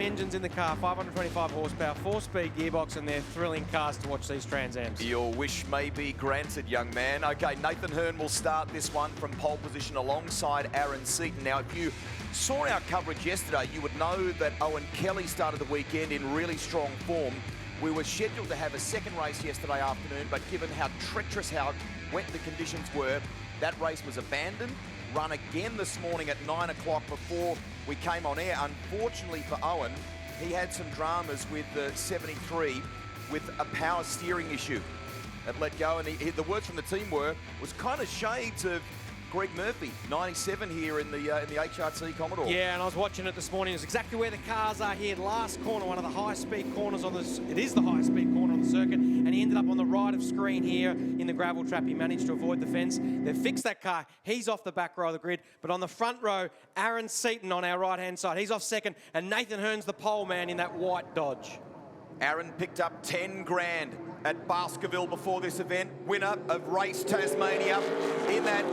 engines in the car, 525 horsepower, 4-speed gearbox, and they're thrilling cars to watch these Trans Ams. Your wish may be granted, young man. Okay, Nathan Hearn will start this one from pole position alongside Aaron Seaton. Now, if you saw our coverage yesterday, you would know that Owen Kelly started the weekend in really strong form. We were scheduled to have a second race yesterday afternoon, but given how treacherous, how wet the conditions were, that race was abandoned. Run again this morning at 9 o'clock before we came on air. Unfortunately for Owen, he had some dramas with the 73 with a power steering issue. It let go, and the words from the team was kind of shades of Greg Murphy, 97 here in the HRT Commodore. Yeah, and I was watching it this morning. It's exactly where the cars are here. Last corner, one of the high-speed corners on this. It is the high-speed corner on the circuit, and he ended up on the right of screen here in the gravel trap. He managed to avoid the fence. They've fixed that car. He's off the back row of the grid, but on the front row, Aaron Seaton on our right-hand side. He's off second, and Nathan Hearn's the pole man in that white Dodge. Aaron picked up 10 grand at Baskerville before this event. Winner of Race Tasmania in that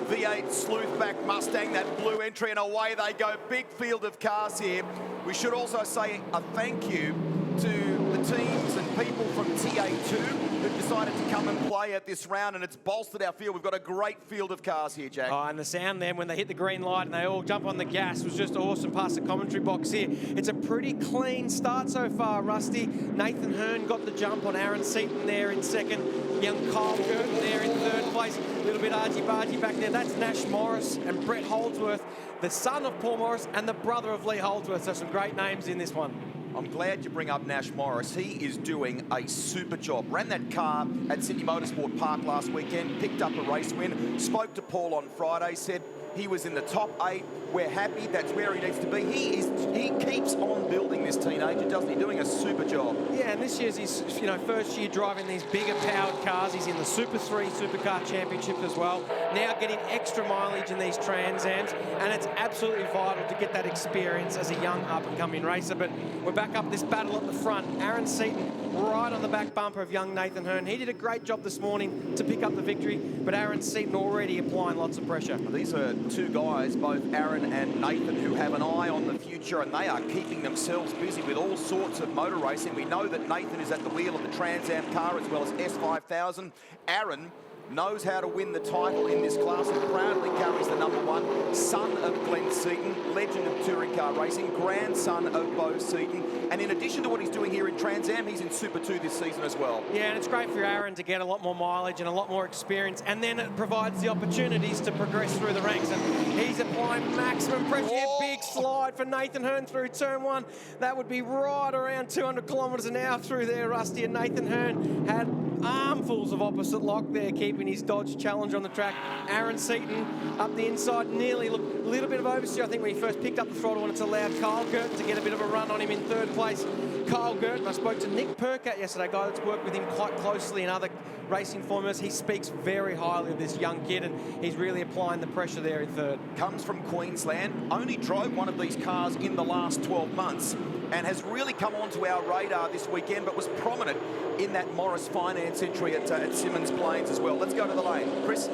V8 Sleuthback Mustang, that blue entry, and away they go. Big field of cars here. We should also say a thank you to the teams and people from TA2 who've decided to come and play at this round, and it's bolstered our field. We've got a great field of cars here, Jack. Oh, and the sound then when they hit the green light and they all jump on the gas was just awesome past the commentary box here. It's a pretty clean start so far, Rusty. Nathan Hearn got the jump on Aaron Seaton there in second. Young Kyle Girton there in third place. A little bit argy-bargy back there. That's Nash Morris and Brett Holdsworth, the son of Paul Morris and the brother of Lee Holdsworth. So some great names in this one. I'm glad you bring up Nash Morris. He is doing a super job. Ran that car at Sydney Motorsport Park last weekend, picked up a race win, spoke to Paul on Friday, said he was in the top 8. We're happy. That's where he needs to be. He keeps on building this teenager, doesn't he? Doing a super job. Yeah, and this year's his first year driving these bigger powered cars. He's in the Super 3 Supercar Championship as well. Now getting extra mileage in these Trans Ams, and it's absolutely vital to get that experience as a young up-and-coming racer. But we're back up this battle at the front. Aaron Seaton right on the back bumper of young Nathan Hearn. He did a great job this morning to pick up the victory, but Aaron Seaton already applying lots of pressure. These are two guys, both Aaron and Nathan, who have an eye on the future, and they are keeping themselves busy with all sorts of motor racing. We know that Nathan is at the wheel of the Trans Am car as well as S5000. Aaron knows how to win the title in this class and proudly carries the #1. Son of Glenn Seaton, legend of touring car racing, grandson of Bo Seaton. And in addition to what he's doing here in Trans Am, he's in Super 2 this season as well. Yeah, and it's great for Aaron to get a lot more mileage and a lot more experience, and then it provides the opportunities to progress through the ranks. And he's applying maximum pressure here. Big slide for Nathan Hearn through turn 1. That would be right around 200 kilometres an hour through there, Rusty. And Nathan Hearn had armfuls of opposite lock there, keeping his Dodge Challenge on the track. Aaron Seaton up the inside, nearly a little bit of oversteer, I think, when he first picked up the throttle, and it's allowed Kyle Girton to get a bit of a run on him in third place. Kyle Girton, I spoke to Nick Percat yesterday, a guy that's worked with him quite closely in other racing formulas. He speaks very highly of this young kid, and he's really applying the pressure there in third. Comes from Queensland, only drove one of these cars in the last 12 months, and has really come onto our radar this weekend, but was prominent in that Morris Finance entry at Simmons Plains as well. Let's go to the lane. Chris?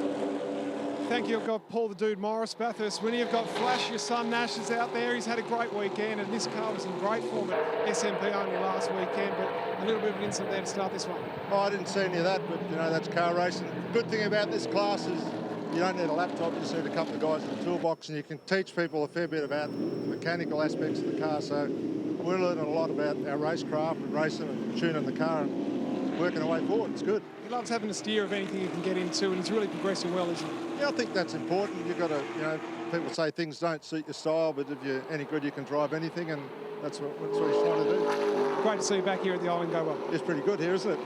Thank you. I've got Paul the Dude Morris, Bathurst winning. I've got Flash, your son Nash is out there. He's had a great weekend, and this car was in great form at SMP only last weekend, but a little bit of an incident there to start this one. Oh, I didn't see any of that, but, you know, that's car racing. Good thing about this class is you don't need a laptop, you just need a couple of guys in the toolbox, and you can teach people a fair bit about mechanical aspects of the car. So we're learning a lot about our racecraft and racing and tuning the car and working our way forward. It's good. He loves having a steer of anything he can get into, and he's really progressing well, isn't he? Yeah, I think that's important. You've got to, you know, people say things don't suit your style, but if you're any good, you can drive anything, and that's what he's trying to do. Great to see you back here at the Island Go Well. It's pretty good here, isn't it?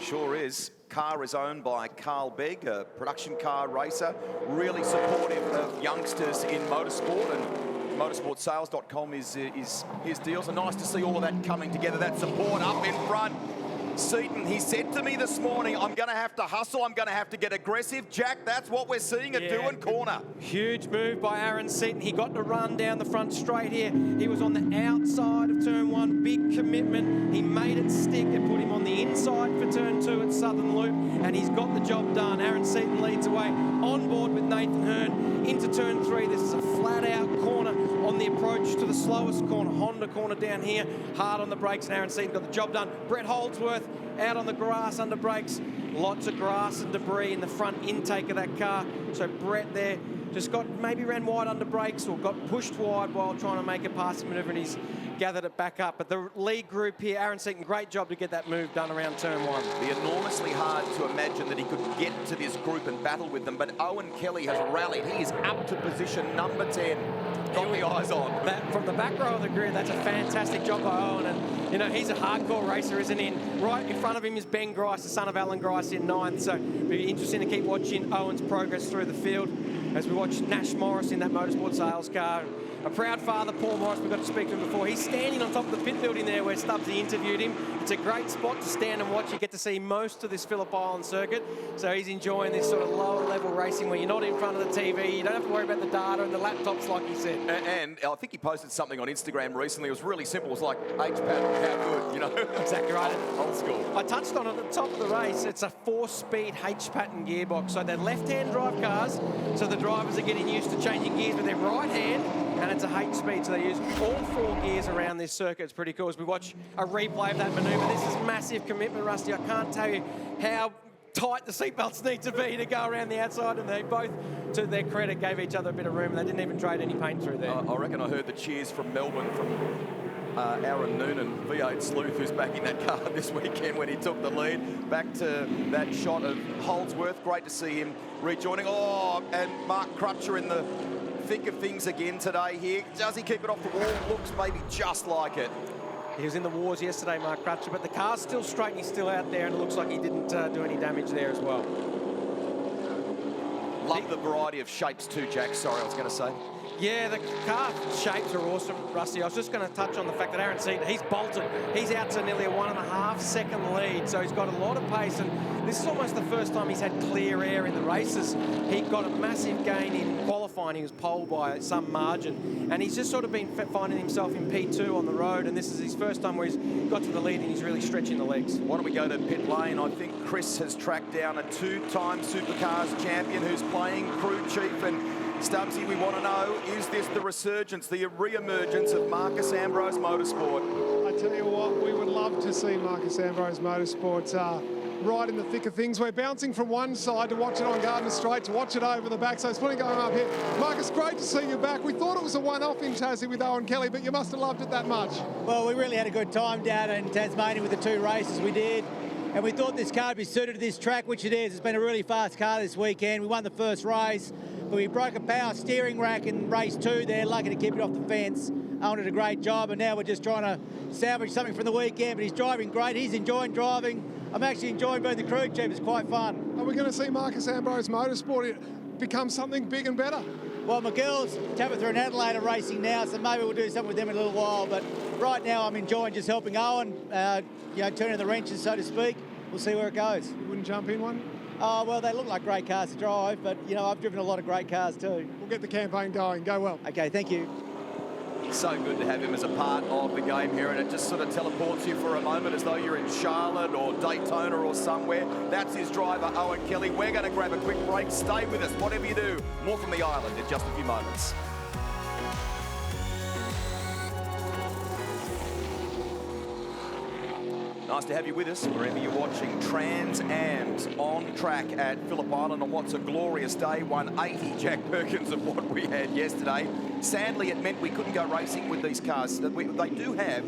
Sure is. Car is owned by Carl Begg, a production car racer, really supportive of youngsters in motorsport, and motorsportsales.com is his deal. So nice to see all of that coming together, that support up in front. Seaton, he said to me this morning, I'm going to have to hustle, I'm going to have to get aggressive. Jack, that's what we're seeing at Doohan Corner. Huge move by Aaron Seaton. He got to run down the front straight here. He was on the outside of turn 1, big commitment. He made it stick and put him on the inside for turn 2 at Southern Loop, and he's got the job done. Aaron Seaton leads away on board with Nathan Hearn into turn 3. This is a flat-out corner on the approach to the slowest corner, Honda corner down here, hard on the brakes, and Aaron Seaton got the job done. Brett Holdsworth out on the grass under brakes, lots of grass and debris in the front intake of that car. So Brett there just maybe ran wide under brakes or got pushed wide while trying to make a passing manoeuvre, and he's gathered it back up. But the lead group here, Aaron Seaton, great job to get that move done around turn 1. Be enormously hard to imagine that he could get to this group and battle with them, but Owen Kelly has rallied. He is up to position number 10. Got the eyes on. From the back row of the grid, that's a fantastic job by Owen. And, you know, he's a hardcore racer, isn't he? And right in front of him is Ben Grice, the son of Alan Grice, in 9th. So it'll be interesting to keep watching Owen's progress through the field as we watch Nash Morris in that motorsport sales car. A proud father, Paul Morris, we got to speak to him before. He's standing on top of the pit building there where Stubbsy interviewed him. It's a great spot to stand and watch. You get to see most of this Phillip Island circuit. So he's enjoying this sort of lower level racing where you're not in front of the TV. You don't have to worry about the data and the laptops, like he said. And I think he posted something on Instagram recently. It was really simple. It was like, H-Pad, how good, you know? Exactly right. Old school. I touched on it at the top of the race. It's a 4-speed H-pattern gearbox. So they're left-hand drive cars, so the drivers are getting used to changing gears with their right hand, and it's a H-speed, so they use all 4 gears around this circuit. It's pretty cool. As we watch a replay of that manoeuvre, this is massive commitment, Rusty. I can't tell you how tight the seatbelts need to be to go around the outside, and they both, to their credit, gave each other a bit of room, and they didn't even trade any paint through there. I reckon I heard the cheers from Melbourne from Aaron Noonan, V8 Sleuth, who's back in that car this weekend when he took the lead. Back to that shot of Holdsworth. Great to see him rejoining. Oh, and Mark Crutcher in the thick of things again today here. Does he keep it off the wall? Looks maybe just like it. He was in the wars yesterday, Mark Crutcher, but the car's still straight and he's still out there, and it looks like he didn't do any damage there as well. Love the variety of shapes too, Jack. Sorry, I was going to say. Yeah, the car shapes are awesome, Rusty. I was just going to touch on the fact that Aaron Seaton, he's bolted. He's out to nearly a 1.5 second lead, so he's got a lot of pace, and this is almost the first time he's had clear air in the races. He got a massive gain in qualifying. He was pole by some margin, and he's just sort of been finding himself in P2 on the road, and this is his first time where he's got to the lead and he's really stretching the legs. Why don't we go to pit lane? I think Chris has tracked down a 2-time Supercars champion who's playing crew chief, and Stubbsy, we want to know, is this the resurgence, the re-emergence of Marcus Ambrose Motorsport? I tell you what, we would love to see Marcus Ambrose Motorsports right in the thick of things. We're bouncing from one side to watch it on Gardner Straight, to watch it over the back, so there's plenty going up here. Marcus, great to see you back. We thought it was a one-off in Tassie with Owen Kelly, but you must have loved it that much. Well, we really had a good time down in Tasmania with the 2 races we did, and we thought this car would be suited to this track, which it is. It's been a really fast car this weekend. We won the first race, but we broke a power steering rack in race 2 there, lucky to keep it off the fence. Owen did a great job, and now we're just trying to salvage something from the weekend, but he's driving great. He's enjoying driving. I'm actually enjoying being the crew chief. It's quite fun. Are we going to see Marcus Ambrose Motorsport become something big and better? Well, my girls, Tabitha and Adelaide, are racing now, so maybe we'll do something with them in a little while, but right now I'm enjoying just helping Owen, turning the wrenches, so to speak. We'll see where it goes. You wouldn't jump in one? Oh, well, they look like great cars to drive, but, I've driven a lot of great cars too. We'll get the campaign going. Go well. Okay, thank you. So good to have him as a part of the game here, and it just sort of teleports you for a moment as though you're in Charlotte or Daytona or somewhere. That's his driver, Owen Kelly. We're going to grab a quick break. Stay with us, whatever you do. More from the island in just a few moments. Nice to have you with us wherever you're watching. Trans Am's on track at Phillip Island on what's a glorious day. 180 Jack Perkins of what we had yesterday. Sadly, it meant we couldn't go racing with these cars. They do have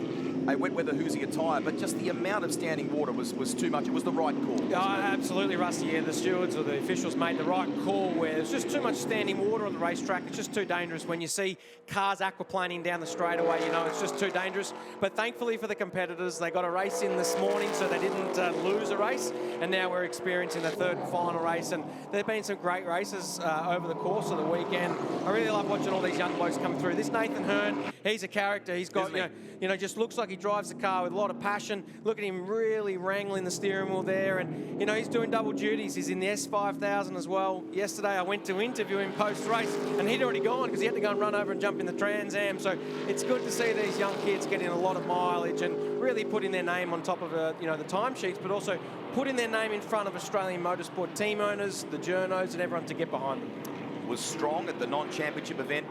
a wet weather Hoosier tyre, but just the amount of standing water was too much. It was the right call. Oh, absolutely, Rusty. Yeah, the stewards or the officials made the right call where there's just too much standing water on the racetrack. It's just too dangerous. When you see cars aquaplaning down the straightaway, it's just too dangerous. But thankfully for the competitors, they got a race in this morning, so they didn't lose a race. And now we're experiencing the third and final race. And there have been some great races over the course of the weekend. I really love watching all these young blokes come through. This Nathan Hearn, he's a character. He's got, just looks like he drives the car with a lot of passion. Look at him really wrangling the steering wheel there, and he's doing double duties. He's in the S5000 as well. Yesterday I went to interview him post-race, and he'd already gone because he had to go and run over and jump in the Trans Am. So it's good to see these young kids getting a lot of mileage and really putting their name on top of the timesheets, but also putting their name in front of Australian motorsport team owners, the journos, and everyone to get behind them. Was strong at the non-championship event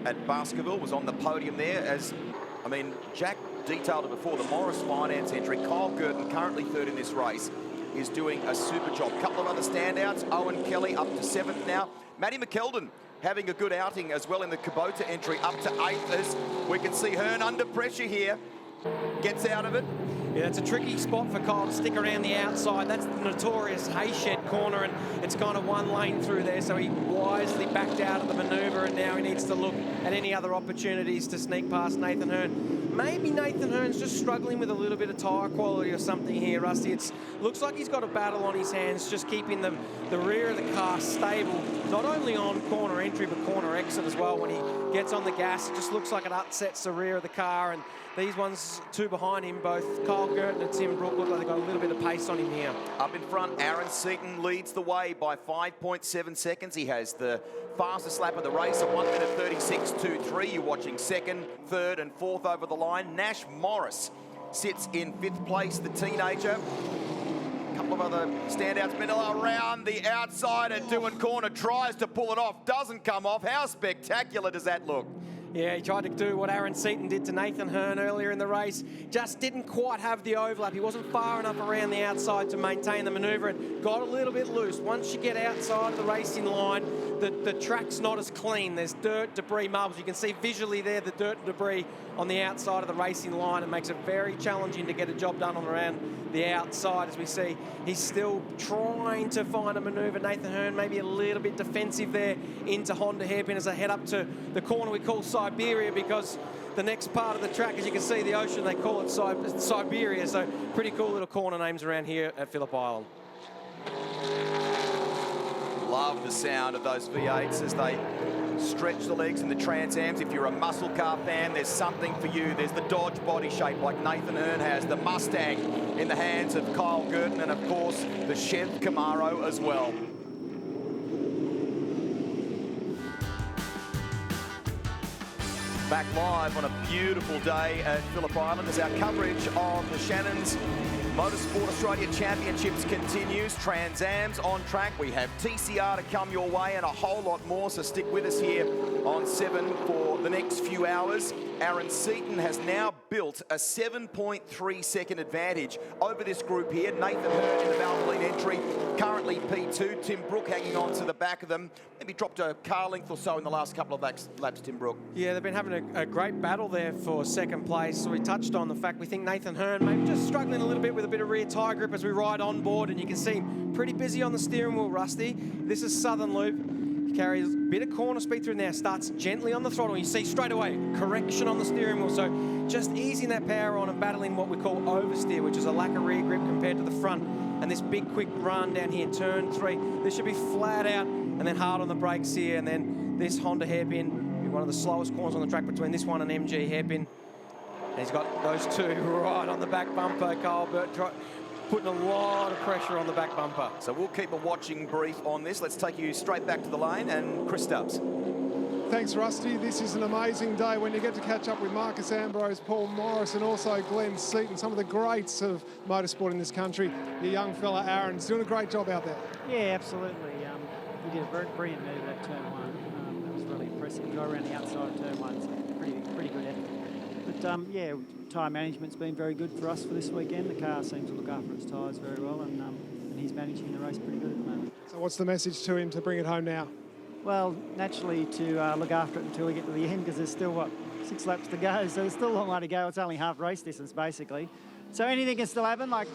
at Baskerville, was on the podium there. As, I mean, Jack detailed it before, the Morris Finance entry. Kyle Gurton, currently third in this race, is doing a super job. Couple of other standouts. Owen Kelly up to 7th now. Matty McKeldin having a good outing as well in the Kubota entry, up to 8th, as we can see Hearn under pressure here. Gets out of it. Yeah, it's a tricky spot for Kyle to stick around the outside. That's the notorious Hayshed corner, and it's kind of one lane through there, so he wisely backed out of the manoeuvre, and now he needs to look at any other opportunities to sneak past Nathan Hearn. Maybe Nathan Hearn's just struggling with a little bit of tyre quality or something here, Rusty. It looks like he's got a battle on his hands, just keeping the rear of the car stable, not only on corner entry, but corner exit as well. When he gets on the gas, it just looks like it upsets the rear of the car, and these ones, two behind him, both Kyle Gurton and Tim Brook, look like they've got a little bit of pace on him here. Up in front, Aaron Seaton leads the way by 5.7 seconds. He has the fastest lap of the race at 1 minute 36.23. You're watching 2nd, 3rd and 4th over the line. Nash Morris sits in 5th place, the teenager. A couple of other standouts. Manila around the outside and doing corner, tries to pull it off, doesn't come off. How spectacular does that look? Yeah, he tried to do what Aaron Seaton did to Nathan Hearn earlier in the race. Just didn't quite have the overlap. He wasn't far enough around the outside to maintain the manoeuvre and got a little bit loose. Once you get outside of the racing line, the track's not as clean. There's dirt, debris, marbles. You can see visually there the dirt and debris on the outside of the racing line. It makes it very challenging to get a job done on around the outside. As we see, he's still trying to find a manoeuvre. Nathan Hearn maybe a little bit defensive there into Honda hairpin as they head up to the corner we call Siberia, because the next part of the track, as you can see, the ocean, they call it Siberia. So pretty cool little corner names around here at Phillip Island. Love the sound of those V8s as they stretch the legs in the Trans Ams. If you're a muscle car fan, there's something for you. There's the Dodge body shape like Nathan Hearn has, the Mustang in the hands of Kyle Gurton, and of course the Chev Camaro as well. Back live on a beautiful day at Phillip Island as our coverage of the Shannon's Motorsport Australia Championships continues. Trans Am's on track. We have TCR to come your way and a whole lot more, so stick with us here on 7 for the next few hours. Aaron Seaton has now built a 7.3 second advantage over this group here. Nathan Hearn in the Valvoline entry, currently P2. Tim Brook hanging on to the back of them. Maybe dropped a car length or so in the last couple of laps, Tim Brook. Yeah, they've been having a great battle there for 2nd place. So we touched on the fact we think Nathan Hearn maybe just struggling a little bit with a bit of rear tyre grip as we ride on board, and you can see him pretty busy on the steering wheel, Rusty. This is Southern Loop. He carries a bit of corner speed through there, starts gently on the throttle. You see straight away correction on the steering wheel, so just easing that power on and battling what we call oversteer, which is a lack of rear grip compared to the front. And this big quick run down here, turn 3, this should be flat out and then hard on the brakes here, and then this Honda hairpin, one of the slowest corners on the track between this one and MG hairpin. And he's got those two right on the back bumper. Kyle Burt putting a lot of pressure on the back bumper. So we'll keep a watching brief on this. Let's take you straight back to the lane, and Chris Stubbs. Thanks, Rusty. This is an amazing day when you get to catch up with Marcus Ambrose, Paul Morris, and also Glenn Seaton, some of the greats of motorsport in this country. Your young fella, Aaron's doing a great job out there. Yeah, absolutely. He did a very brilliant move at turn 1. That was really impressive. Go around the outside of turn 1, so pretty good effort. But yeah, tyre management's been very good for us for this weekend. The car seems to look after its tyres very well, and he's managing the race pretty good at the moment. So what's the message to him to bring it home now? Well, naturally to look after it until we get to the end, because there's still, 6 laps to go, so there's still a long way to go. It's only half race distance, basically. So anything can still happen, like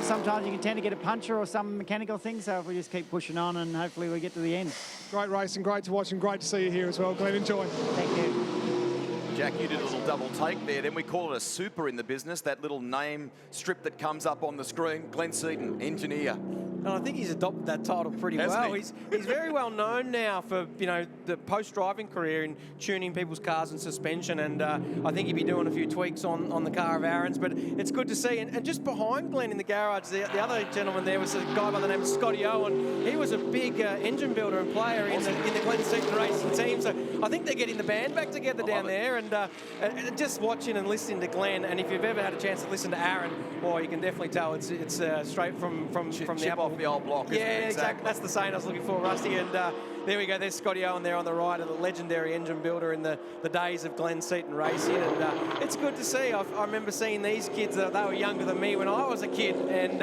sometimes you can tend to get a puncture or some mechanical thing, so if we just keep pushing on and hopefully we get to the end. Great racing, great to watch, and great to see you here as well, Glenn. Enjoy. Thank you. Jack, you did a little double take there. Then we call it a super in the business, that little name strip that comes up on the screen. Glenn Seaton, engineer. And I think he's adopted that title pretty well. He's very well known now for, the post-driving career in tuning people's cars and suspension, and I think he'd be doing a few tweaks on the car of Aaron's, but it's good to see. And just behind Glenn in the garage, the other gentleman there was a guy by the name of Scotty Owen. He was a big engine builder and player in the Glenn Seaton racing team, so I think they're getting the band back together down there, and just watching and listening to Glenn, and if you've ever had a chance to listen to Aaron, well, you can definitely tell it's straight from the apple. The old block. Yeah, exactly. That's the saying I was looking for, Rusty. And there we go. There's Scotty Owen there on the right, of the legendary engine builder in the days of Glenn Seaton Racing. And it's good to see. I remember seeing these kids. They were younger than me when I was a kid. And,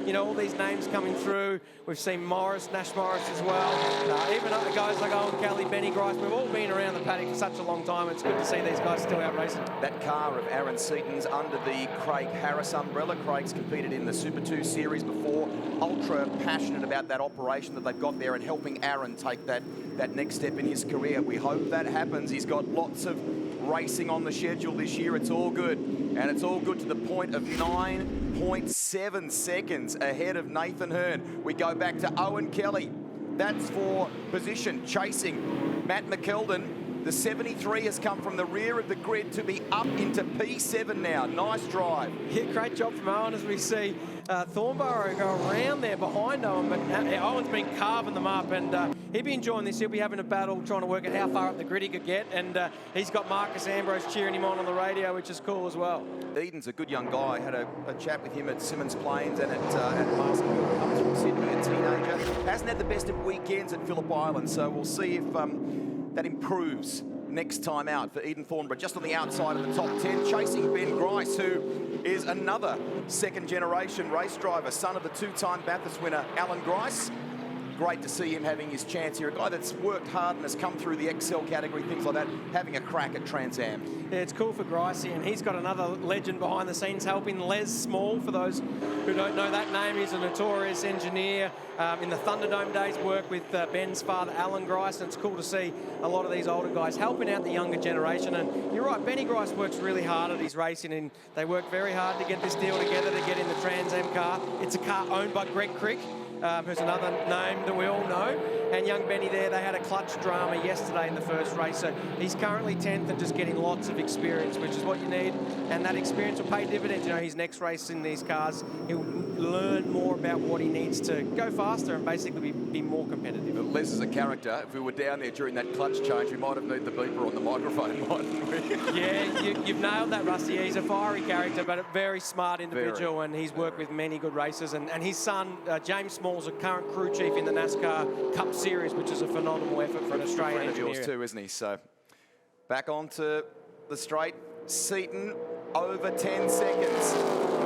you know, all these names coming through. We've seen Nash Morris as well. Even other guys like Owen Kelly, Benny Grice. We've all been around the paddock for such a long time. It's good to see these guys still out racing. That car of Aaron Seaton's under the Craig Harris umbrella. Craig's competed in the Super 2 Series before. Ultra passionate about that operation that they've got there and helping Aaron take that next step in his career. We hope that happens. He's got lots of racing on the schedule this year. It's all good. And it's all good to the point of 9.7 seconds ahead of Nathan Hearn. We go back to Owen Kelly. That's for position, chasing Matt McKeldin. The 73 has come from the rear of the grid to be up into P7 now. Nice drive. Yeah, great job from Owen as we see Thornborough go around there behind Owen, but Owen's been carving them up, and he'll be enjoying this. He'll be having a battle trying to work out how far up the grid he could get, and he's got Marcus Ambrose cheering him on the radio, which is cool as well. Eden's a good young guy. Had a chat with him at Simmons Plains and at basketball. Comes from Sydney, a teenager. Hasn't had the best of weekends at Phillip Island, so we'll see if that improves next time out for Eden Thornborough. Just on the outside of the top 10, chasing Ben Grice, who is another second-generation race driver, son of the two-time Bathurst winner, Alan Grice. Great to see him having his chance here. A guy that's worked hard and has come through the Excel category, things like that, having a crack at Trans Am. Yeah, it's cool for Grice, and he's got another legend behind the scenes helping. Les Small, for those who don't know that name, he's a notorious engineer in the Thunderdome days, worked with Ben's father, Alan Grice, and it's cool to see a lot of these older guys helping out the younger generation. And you're right, Benny Grice works really hard at his racing, and they work very hard to get this deal together to get in the Trans Am car. It's a car owned by Greg Crick, who's another name that we all know. And young Benny there, they had a clutch drama yesterday in the first race. So he's currently 10th and just getting lots of experience, which is what you need. And that experience will pay dividends. You know, his next race in these cars, he'll learn more about what he needs to go faster and basically be more competitive. Les is a character. If we were down there during that clutch change, we might have needed the beeper on the microphone, mightn't we? Yeah, you've nailed that, Rusty. He's a fiery character, but a very smart individual, and he's worked with many good racers. And his son, James Small's a current crew chief in the NASCAR Cup Series, which is a phenomenal effort for an Australian engineer. Yours too, isn't he? So back onto the straight. Seaton over 10 seconds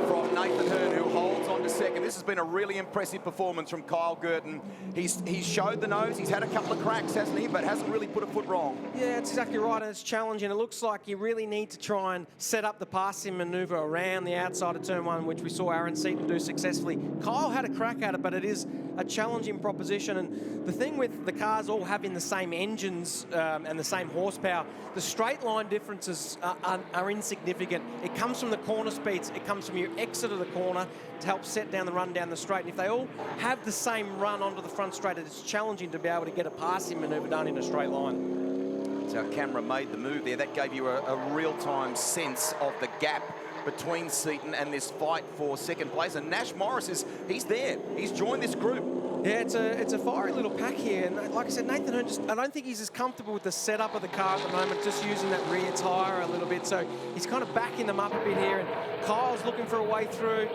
from Nathan Hearn, who holds on to second. This has been a really impressive performance from Kyle Girton. He's showed the nose. He's had a couple of cracks, hasn't he? But hasn't really put a foot wrong. Yeah, that's exactly right, and it's challenging. It looks like you really need to try and set up the passing manoeuvre around the outside of turn one, which we saw Aaron Seaton do successfully. Kyle had a crack at it, but it is a challenging proposition. And the thing with the cars all having the same engines and the same horsepower, the straight line differences are insignificant. It comes from the corner speeds. It comes from your exit of the corner to help set down the run down the straight. And if they all have the same run onto the front straight, it's challenging to be able to get a passing manoeuvre done in a straight line. So our camera made the move there. That gave you a real-time sense of the gap between Seaton and this fight for second place. And Nash Morris he's there. He's joined this group. Yeah, it's a fiery little pack here. And like I said, Nathan Hearn I don't think he's as comfortable with the setup of the car at the moment, just using that rear tyre a little bit. So he's kind of backing them up a bit here. And Kyle's looking for a way through.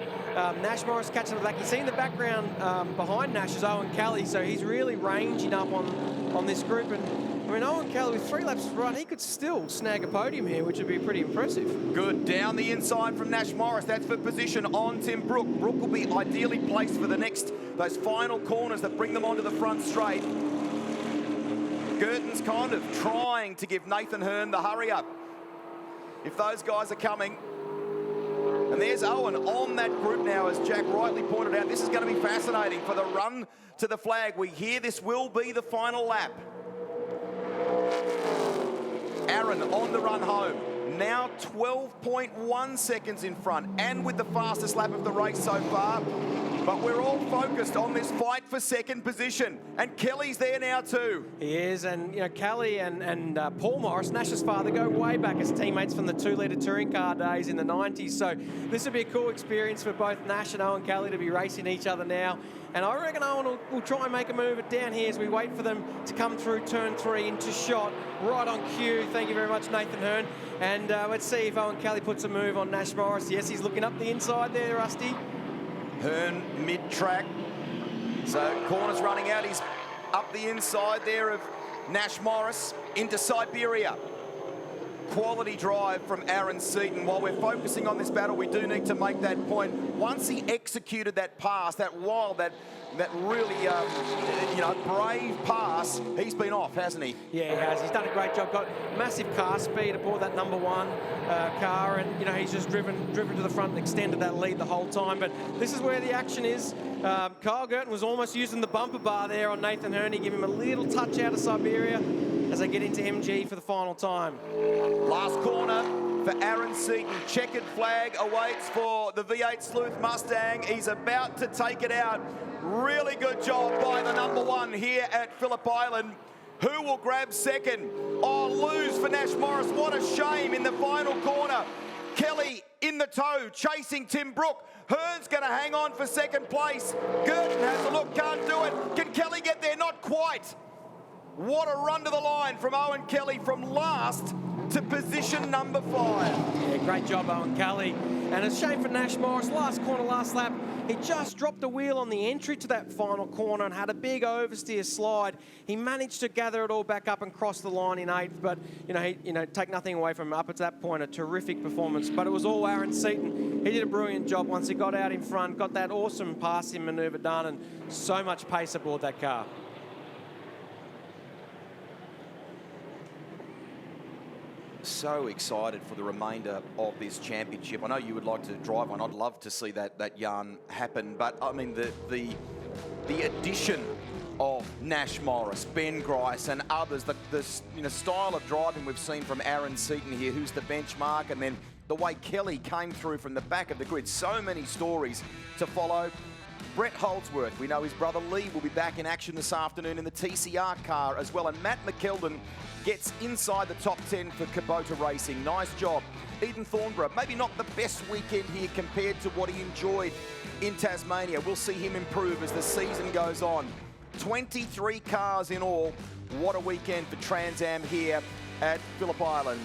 Nash Morris catching the back. You see in the background behind Nash is Owen Kelly. So he's really ranging up on this group. And I mean, Owen Kelly with 3 laps to run, he could still snag a podium here, which would be pretty impressive. Good. Down the inside from Nash Morris. That's for position on Tim Brook. Brook will be ideally placed for those final corners that bring them onto the front straight. Girton's kind of trying to give Nathan Hearn the hurry up. If those guys are coming. And there's Owen on that group now, as Jack rightly pointed out. This is going to be fascinating for the run to the flag. We hear this will be the final lap. Aaron on the run home. Now 12.1 seconds in front and with the fastest lap of the race so far. But we're all focused on this fight for second position. And Kelly's there now too. He is, and you know, Kelly and Paul Morris, Nash's father, go way back as teammates from the 2-litre touring car days in the 90s. So this will be a cool experience for both Nash and Owen Kelly to be racing each other now. And I reckon Owen will try and make a move down here as we wait for them to come through turn 3 into shot. Right on cue. Thank you very much, Nathan Hearn. And let's see if Owen Kelly puts a move on Nash Morris. Yes, he's looking up the inside there, Rusty. Hearn mid-track. So corner's running out. He's up the inside there of Nash Morris into Siberia. Quality drive from Aaron Seaton. While we're focusing on this battle, we do need to make that point. Once he executed that pass, that wild, that really, brave pass, he's been off, hasn't he? Yeah, he has. He's done a great job. Got massive car speed aboard that number 1 car, and he's just driven to the front and extended that lead the whole time. But this is where the action is. Kyle Girton was almost using the bumper bar there on Nathan Herney, give him a little touch out of Siberia as they get into MG for the final time. Last corner for Aaron Seaton. Checkered flag awaits for the V8 Sleuth Mustang. He's about to take it out. Really good job by the number 1 here at Phillip Island. Who will grab second? Oh, lose for Nash Morris. What a shame in the final corner. Kelly in the tow, chasing Tim Brook. Hearn's going to hang on for second place. Girton has a look, can't do it. Can Kelly get there? Not quite. What a run to the line from Owen Kelly from last to position number 5. Yeah, great job, Owen Kelly. And it's a shame for Nash Morris. Last corner, last lap, he just dropped the wheel on the entry to that final corner and had a big oversteer slide. He managed to gather it all back up and cross the line in 8th, but take nothing away from him. Up at that point, a terrific performance. But it was all Aaron Seaton. He did a brilliant job once he got out in front, got that awesome passing manoeuvre done, and so much pace aboard that car. So excited for the remainder of this championship. I know you would like to drive one. I'd love to see that yarn happen. But I mean, the addition of Nash Morris, Ben Grice, and others, the style of driving we've seen from Aaron Seaton here, who's the benchmark, and then the way Kelly came through from the back of the grid. So many stories to follow. Brett Holdsworth, we know his brother Lee will be back in action this afternoon in the TCR car as well. And Matt McKeldin gets inside the top 10 for Kubota Racing. Nice job. Eden Thornborough, maybe not the best weekend here compared to what he enjoyed in Tasmania. We'll see him improve as the season goes on. 23 cars in all. What a weekend for Trans Am here at Phillip Island.